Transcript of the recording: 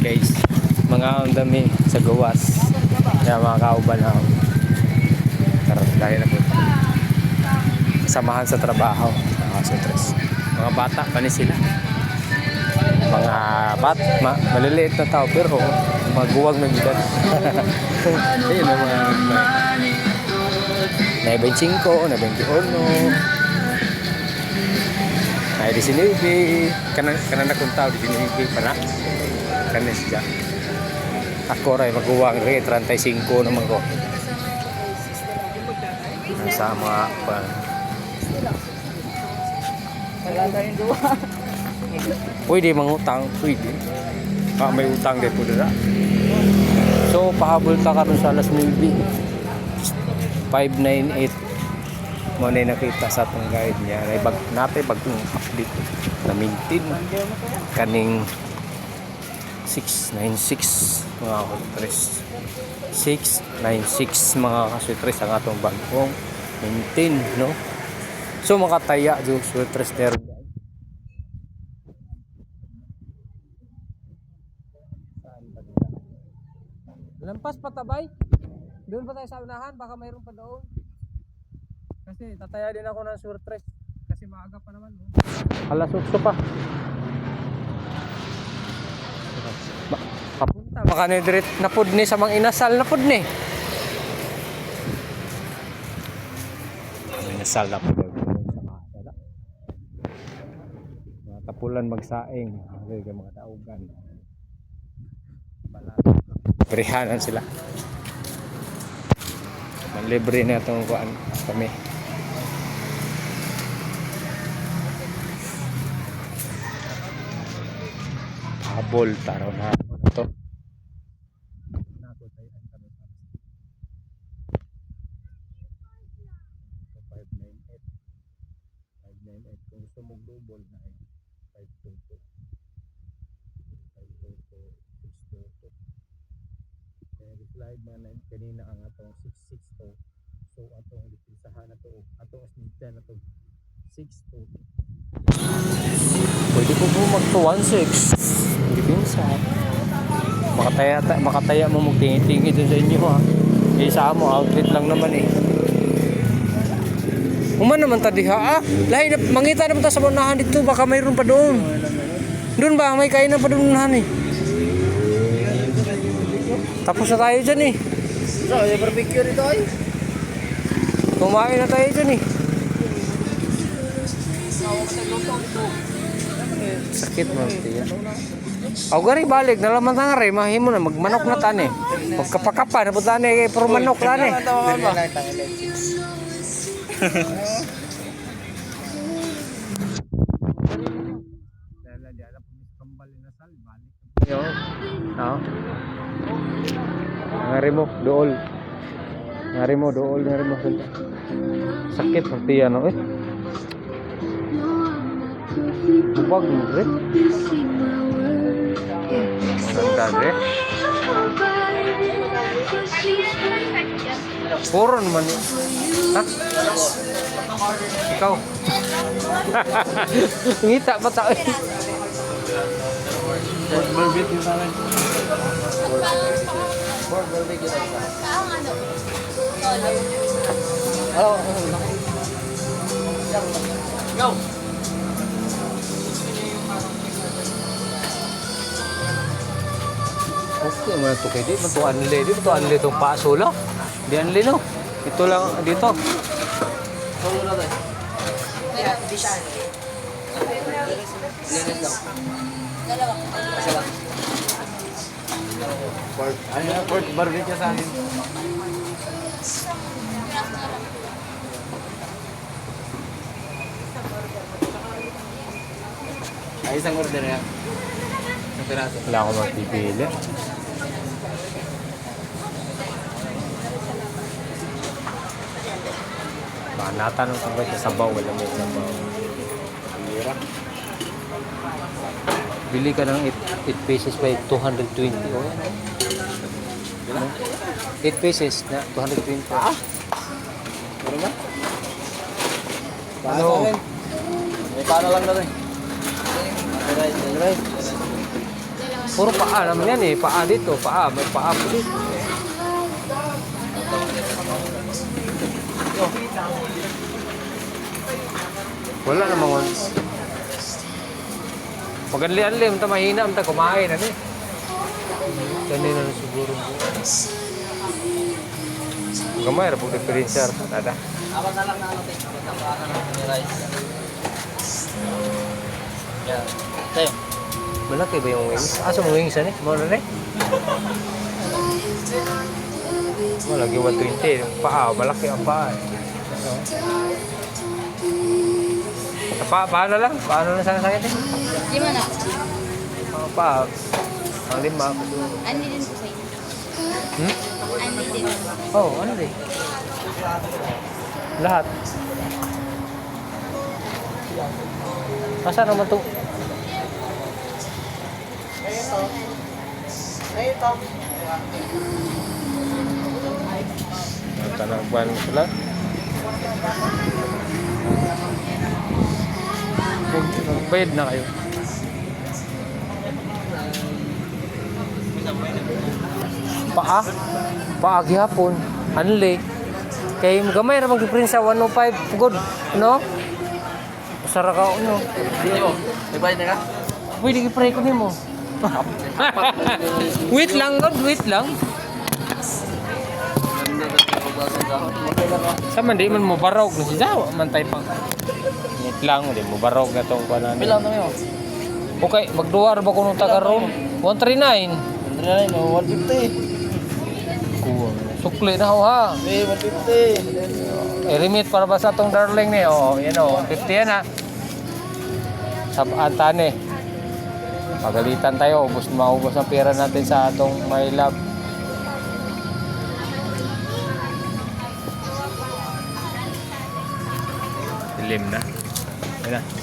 guys, mga dami sa gawas. Kaya mga kauban na dahil na po samahan sa trabaho. Mga bata pa ni sila. Mga maliliit na tao pero maguwag na gilad. Ayun ang mga na 25, na 21. Na 19. Kanan na kung tao 19 pa na. Kanan siya. Ako rin maguwag rin 35 naman ko. Sa mga wala tayong duwa. pwede mangutang, pwede. May utang din po dira. So pahabol ta karon sa alas 9. 598 mo na nakita sa atong guide niya. Napay bagong update na maintain kaning 696 mga kasutris. 696 mga kasutris ang atong bagong maintain, no? So makataya yung kasutris there. Lampas patabay. Doon pa tayo sa unahan, baka mayroon pa doon. Kasi tataya din ako ng surtres. Kasi maaga pa naman. Alas 8 pa. Papunta. Baka na direct napod ni sa mga inasal napod ni. Inasal napod. Mga tapulan magsaing. Mga taugan. Berihanan sila. Manlibre na itong kuan kami. Habol taraw na ito. Nakutayan kami sa 598. 598 kung gusto mong double na 522. 522 622. Slide man kanina ang atong 662. So atong dipisahan na to, atong snita na to 62. Pwede ko po mag 16. Dipinsa. Makataya mo magtingi-tingi dun sa inyo ha. Isa mo outlet lang naman eh. Uman naman tadiha ah. Lahi na mangita naman ta sa unahan dito, baka mayroon pa doon. Doon ba may kainan pa doon unahan eh. Tapos na tayo dyan eh. So, yung barbecue rito ay? Kumain na tayo dyan eh. Sakit mo tiya. Ako gari balik, nalaman nga rin, mahimo na, magmanok na tani. Pagkapakapa, na po tani, puro manok tani. Yo, no. Ngarimo dool. Ngarimo dool, ngarimo santa. Sakit pati ano eh. Bubag mo rin. Maganda rin. Puro naman eh. Ha? Ikaw? Ngita pa tao eh. Barbecue sa akin. Barbecue sa akin. Oh, go! Okay, mana to kay di matuan nila itong paso lang. Di anli no. Ito lang dito. Pork barbecue sa akin. Ay, isang order yan. Isang piraso. Wala akong magpipili. Baka natanong ko ba sa sabaw, wala may sabaw. Hirap. Bili ka ng 8 pieces by 220. Oh. 8 pieces na 220. Ah? Ano ba? Ano? May paano lang na rin. Right. Puro paa naman yan eh. Paa dito, paa. May paa po dito. Wala namang Pag-anli-anli, mata mahina, mata kumain. Ano eh? Ganun na siguro. Gamay, rapong diferensya. Nada. Ako na lang na ano, take. Ako na lang rice. Yan. Tayo. Malaki ba yung wings? Asa mo wings ano eh? Mga na eh? Malaki 120. Yung paa, malaki ang paa eh. Paano lang? Paano lang sana sakit eh? Lima na. Ang paa. Ang lima. Ani din po sa inyo. Hmm? Ani din. Oh, ano din? Lahat. Masa naman to? Tanagban sila. Magbayad na kayo. Paa? Paa gihapon. Anli. Kay gamay ra mag-difference sa 105 good, no? Sara ka no. May bayad na ka? Pwede gi-pray ko nimo. Wait lang, God, wait lang. Sa man di man mo barog na si Jawa man tay pang. Wait lang, di mo barog na tong kuanan. Bilang na yun. Okay, magduwa ra ba kuno taga room? 139. Ano na yun, 150. Kuwang. Sukli na ho ha. May 150. I-remit para ba sa tong darling ni? Oo, yan o. 50 yan ha. Sabaan tani. Pagalitan tayo. Maubos ang pera natin sa atong my love. Dilim na. Yan na.